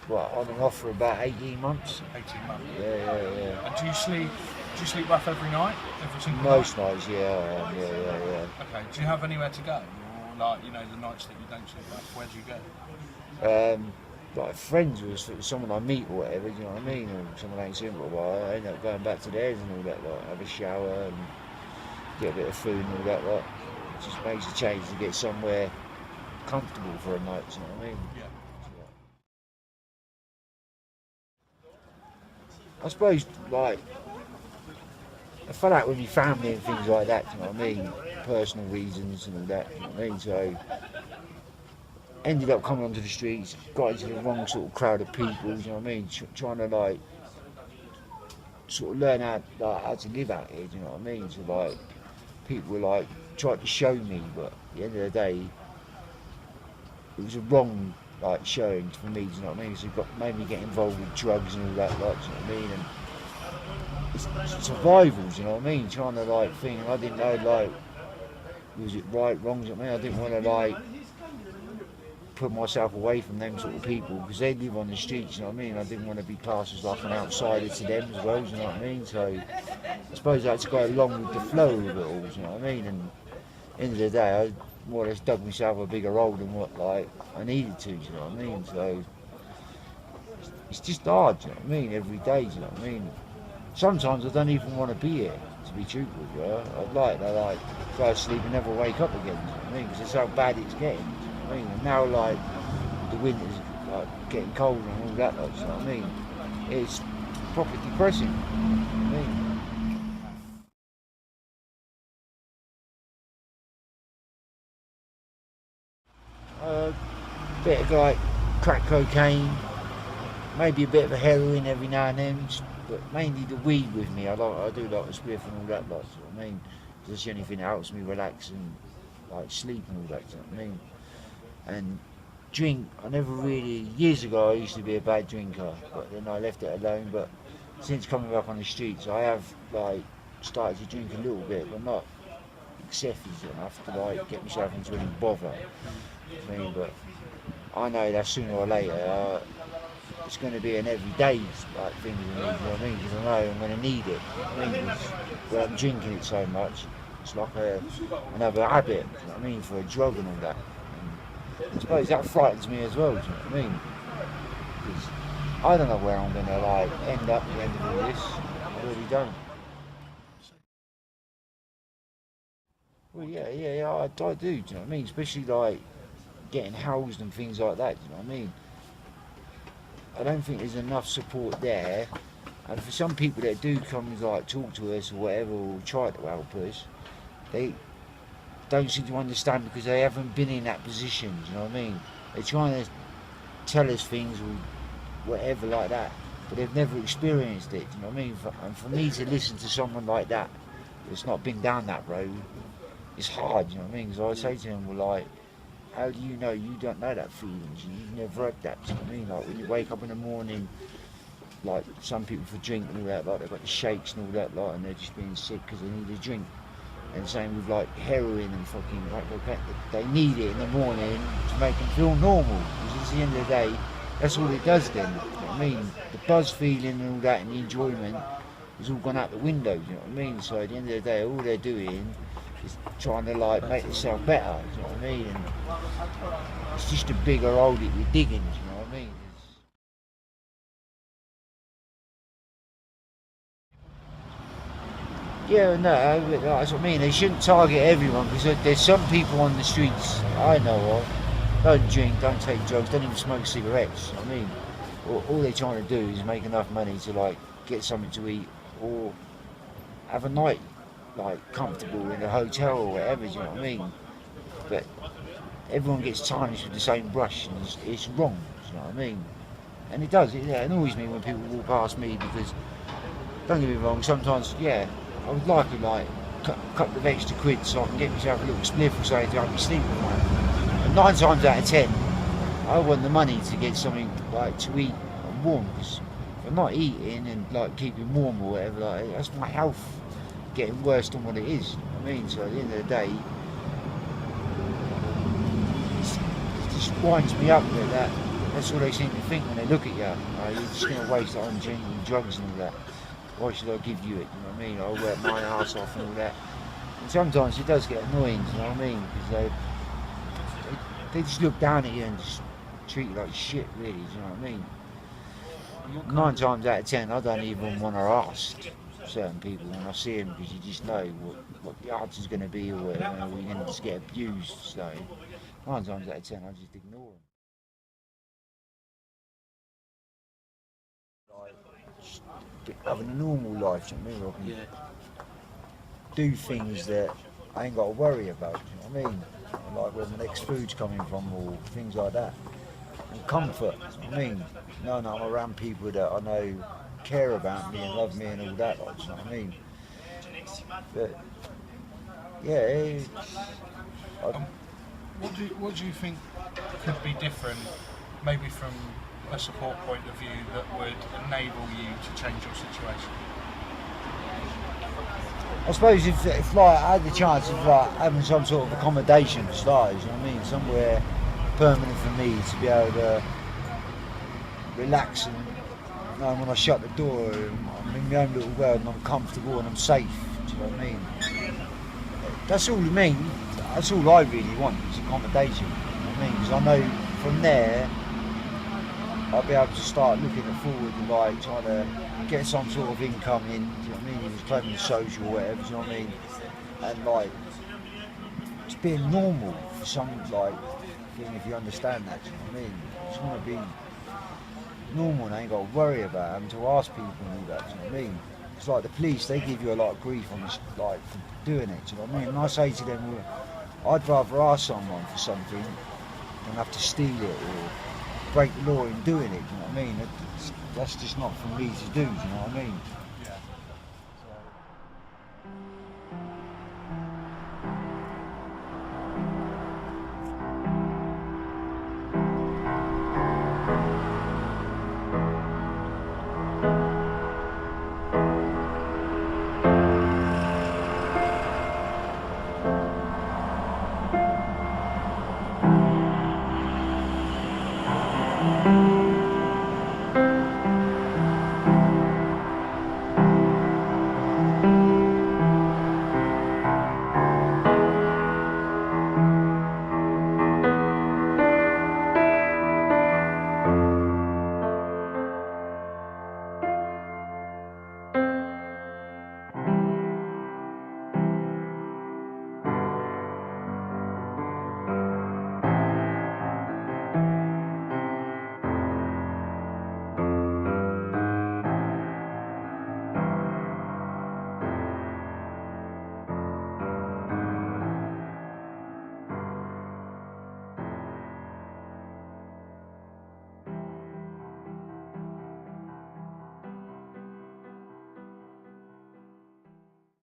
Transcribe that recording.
what, on and off for about 18 months. 18 months. Yeah. And do you sleep rough every night? Every single Most night? nights, yeah. Okay. Do you have anywhere to go? Or like, you know, the nights that you don't sleep rough, where do you go? Like friends or someone I meet or whatever, do you know what I mean? Or someone I ain't seen for a while, I end up going back to theirs and all that, like, have a shower and get a bit of food and all that, like. It just makes a change to get somewhere comfortable for a night, do you know what I mean? Yeah. I suppose, like, I fell out with my family and things like that, do you know what I mean? Personal reasons and all that, do you know what I mean? So, ended up coming onto the streets, got into the wrong sort of crowd of people, do you know what I mean? Trying to, like, sort of learn how to live out here, do you know what I mean? So, like, people were, like, tried to show me, but at the end of the day, it was a wrong, like, showing for me, do you know what I mean? So it made me get involved with drugs and all that, like, do you know what I mean? And it's survival, do you know what I mean? Trying to, like, think, I didn't know, like, was it right, wrong, do you know what I mean? I didn't want to, like, put myself away from them sort of people because they live on the streets, you know what I mean? I didn't want to be classed as like an outsider to them as well, do you know what I mean? So I suppose that's go along with the flow of it all, do you know what I mean? And at the end of the day, I more or less dug myself a bigger hole than what like I needed to, do you know what I mean? So it's just hard, do you know what I mean? Every day, do you know what I mean? Sometimes I don't even want to be here, to be truthful with you. I'd like to go to sleep and never wake up again, do you know what I mean? Because it's how bad it's getting. I mean, and now like the winter's like getting colder and all that, like, you know what I mean? It's proper depressing. You know what I mean? Bit of like crack cocaine, maybe a bit of a heroin every now and then, but mainly the weed with me. I do like a spliff and all that, like, you know what I mean? 'Cause that's the only thing that helps me relax and like sleep and all that, you know what I mean? And drink, I never really, years ago I used to be a bad drinker, but then I left it alone. But since coming back on the streets, I have like started to drink a little bit, but not excessive enough to like get myself into any bother. I mean, but I know that sooner or later it's going to be an everyday like thing with me, you know what I mean? Because I know I'm going to need it. I mean, when I'm drinking it so much, it's like another habit, you know what I mean, for a drug and all that. I suppose that frightens me as well, do you know what I mean? Because I don't know where I'm going to like end up at the end of all this. I really don't. Well, yeah, I do, do you know what I mean? Especially like getting housed and things like that, do you know what I mean? I don't think there's enough support there. And for some people that do come and like talk to us or whatever, or try to help us, they don't seem to understand because they haven't been in that position, do you know what I mean? They're trying to tell us things or whatever like that, but they've never experienced it, do you know what I mean? And for me to listen to someone like that that's not been down that road, it's hard, you know what I mean? Because I say to them, well, like, how do you know you don't know that feeling? You've never had that, do you know what I mean? Like when you wake up in the morning, like some people for drink and all that, like they've got the shakes and all that, like, and they're just being sick because they need a drink. And same with like heroin and fucking like they need it in the morning to make them feel normal. Because at the end of the day, that's all it does then. You know what I mean? The buzz feeling and all that and the enjoyment is all gone out the window, you know what I mean? So at the end of the day, all they're doing is trying to like make themselves better, you know what I mean? And it's just a bigger hole that you're digging, you know what I mean? Yeah, no, that's what I mean. They shouldn't target everyone because there's some people on the streets I know of don't drink, don't take drugs, don't even smoke cigarettes. You know what I mean, all they're trying to do is make enough money to like get something to eat or have a night like comfortable in a hotel or whatever. Do you know what I mean? But everyone gets tarnished with the same brush, and it's wrong. Do you know what I mean? And it does. It annoys me when people walk past me because don't get me wrong. Sometimes, yeah. I would like to like a couple of extra quid so I can get myself a little spliff or something to help me sleep at night. And 9 times out of 10, I want the money to get something like to eat and warm because if I'm not eating and like keeping warm or whatever, like that's my health getting worse than what it is. You know what I mean? So at the end of the day, it just winds me up that That's all they seem to think when they look at you. You're just going to waste it on drinking drugs and all that. Why should I give you it? You know what I mean? I'll work my ass off and all that. And sometimes it does get annoying, you know what I mean? Because they just look down at you and just treat you like shit, really, do you know what I mean? 9 times out of 10, I don't even want to ask certain people when I see them, because you just know what the answer's going to be, or whatever, or you're going to just get abused. So 9 times out of 10, I just ignore them. Just having a normal life, do you know what I mean? I can do things that I ain't got to worry about, do you know what I mean? Like where my next food's coming from, or things like that. And comfort, do you know what I mean? No, I'm around people that I know care about me and love me and all that, like, do you know what I mean? But yeah, what do you think could be different, maybe from a support point of view, that would enable you to change your situation? I suppose if like I had the chance of like having some sort of accommodation for starters, you know what I mean, somewhere permanent for me to be able to relax and, you know, when I shut the door, I'm in my own little world and I'm comfortable and I'm safe. Do you know what I mean? That's all I mean. That's all I really want is accommodation. You know what I mean? Because I know from there I'll be able to start looking forward and like trying to get some sort of income in. Do you know what I mean? If it's playing social or whatever. Do you know what I mean? And like just being normal for some like thing, if you understand that. Do you know what I mean? I just want to be normal and I ain't got to worry about having to ask people and all that, do you know what I mean? It's like the police, they give you a lot of grief on this, like, for doing it, do you know what I mean? And I say to them, well, I'd rather ask someone for something than have to steal it or break the law in doing it, do you know what I mean? That's just not for me to do, do you know what I mean?